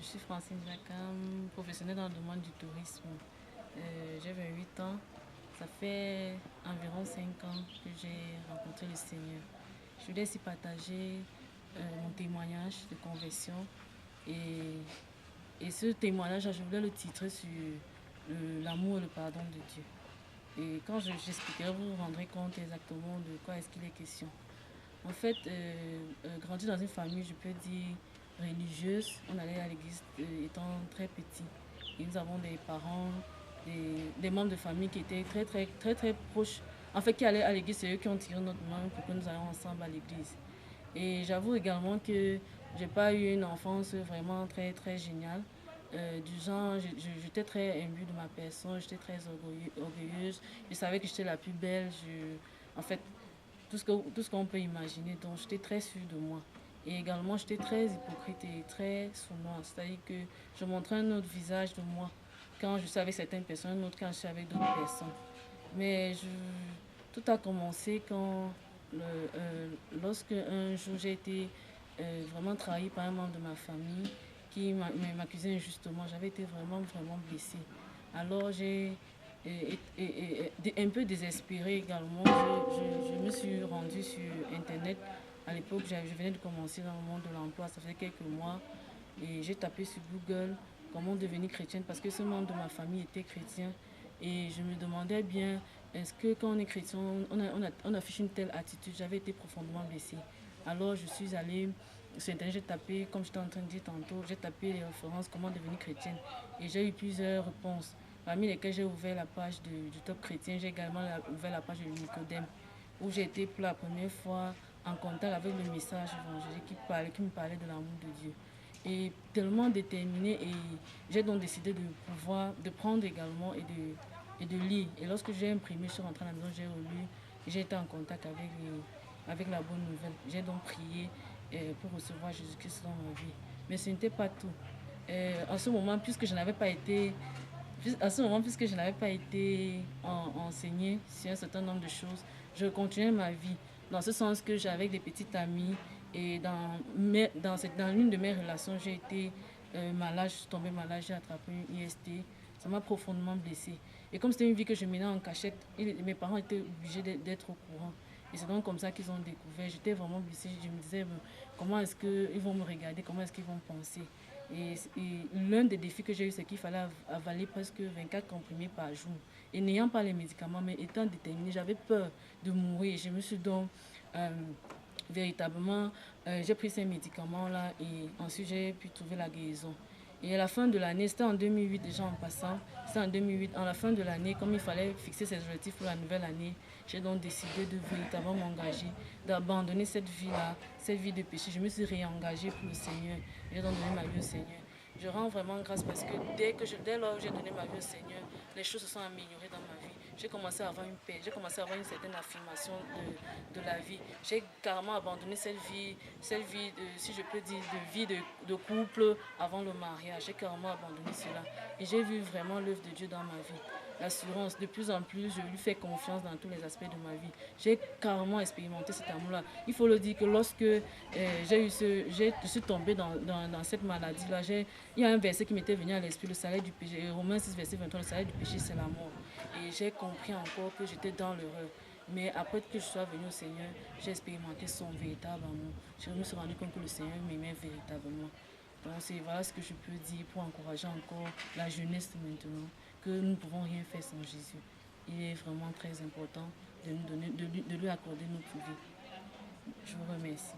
Je suis Francine Jacquam, professionnelle dans le domaine du tourisme. J'ai 28 ans. Ça fait environ 5 ans que j'ai rencontré le Seigneur. Je voulais ici partager mon témoignage de conversion. Et, et ce témoignage, je voulais le titrer sur l'amour et le pardon de Dieu. Et quand j'expliquerai, vous vous rendrez compte exactement de quoi est-ce qu'il est question. En fait, grandir dans une famille, je peux dire, religieuse, on allait à l'église étant très petit. Et nous avons des parents, des membres de famille qui étaient très proches. En fait, qui allaient à l'église, c'est eux qui ont tiré notre main pour que nous allions ensemble à l'église. Et j'avoue également que j'ai pas eu une enfance vraiment très géniale. Du genre, j'étais très imbue de ma personne, j'étais très orgueilleuse. Je savais que j'étais la plus belle. En fait, tout ce qu'on peut imaginer. Donc, j'étais très sûre de moi. Et également, j'étais très hypocrite et très sournoise. C'est-à-dire que je montrais un autre visage de moi quand je suis avec certaines personnes, un autre quand je suis avec d'autres personnes. Mais tout a commencé lorsque un jour j'ai été vraiment trahi par un membre de ma famille qui m'accusait injustement. J'avais été vraiment blessée. Alors j'ai un peu désespérée également. Je me suis rendue sur Internet. À l'époque, je venais de commencer dans le monde de l'emploi, ça faisait quelques mois. Et j'ai tapé sur Google comment devenir chrétienne parce que ce membre de ma famille était chrétien. Et je me demandais bien, est-ce que quand on est chrétien, on affiche une telle attitude? J'avais été profondément blessée. Alors je suis allée sur Internet, j'ai tapé, comme j'étais en train de dire tantôt, j'ai tapé les références comment devenir chrétienne. Et j'ai eu plusieurs réponses, parmi lesquelles j'ai ouvert la page du Top Chrétien. J'ai également ouvert la page de Nicodème, où j'ai été pour la première fois en contact avec le message évangélique qui me parlait de l'amour de Dieu. Et tellement déterminée, et j'ai donc décidé de prendre également et de lire. Et lorsque j'ai imprimé, je suis rentrée à la maison, j'ai relu, j'ai été en contact avec la bonne nouvelle. J'ai donc prié pour recevoir Jésus-Christ dans ma vie. Mais ce n'était pas tout. En ce moment, puisque je n'avais pas été puisque je n'avais pas été enseignée sur un certain nombre de choses, je continuais ma vie. Dans ce sens que j'avais des petites amies et dans l'une de mes relations, j'ai été malade, je suis tombée malade, j'ai attrapé une IST. Ça m'a profondément blessée. Et comme c'était une vie que je menais en cachette, mes parents étaient obligés d'être au courant. Et c'est donc comme ça qu'ils ont découvert. J'étais vraiment blessée. Je me disais, comment est-ce qu'ils vont me regarder, comment est-ce qu'ils vont penser. Et l'un des défis que j'ai eu, c'est qu'il fallait avaler presque 24 comprimés par jour. Et n'ayant pas les médicaments, mais étant déterminée, j'avais peur de mourir. Je me suis donc véritablement, j'ai pris ces médicaments-là et ensuite j'ai pu trouver la guérison. Et à la fin de l'année, c'était en 2008 déjà en passant, c'était en 2008, à la fin de l'année, comme il fallait fixer ses objectifs pour la nouvelle année, j'ai donc décidé de véritablement m'engager, d'abandonner cette vie-là, cette vie de péché. Je me suis réengagée pour le Seigneur, j'ai donc donné ma vie au Seigneur. Je rends vraiment grâce parce que dès lors que j'ai donné ma vie au Seigneur, les choses se sont améliorées dans ma vie. J'ai commencé à avoir une paix, j'ai commencé à avoir une certaine affirmation de la vie. J'ai carrément abandonné cette vie si je peux dire, de vie de couple avant le mariage. J'ai carrément abandonné cela. Et j'ai vu vraiment l'œuvre de Dieu dans ma vie. L'assurance, de plus en plus, je lui fais confiance dans tous les aspects de ma vie. J'ai carrément expérimenté cet amour-là. Il faut le dire que lorsque je suis tombée dans cette maladie-là, il y a un verset qui m'était venu à l'esprit, le salaire du péché, Romains 6, verset 23, le salaire du péché, c'est la mort. Et j'ai compris encore que j'étais dans l'erreur. Mais après que je sois venue au Seigneur, j'ai expérimenté son véritable amour. Je me suis rendu compte que le Seigneur m'aimait véritablement. Donc voilà ce que je peux dire pour encourager encore la jeunesse maintenant, que nous ne pouvons rien faire sans Jésus. Il est vraiment très important de lui accorder notre vie. Je vous remercie.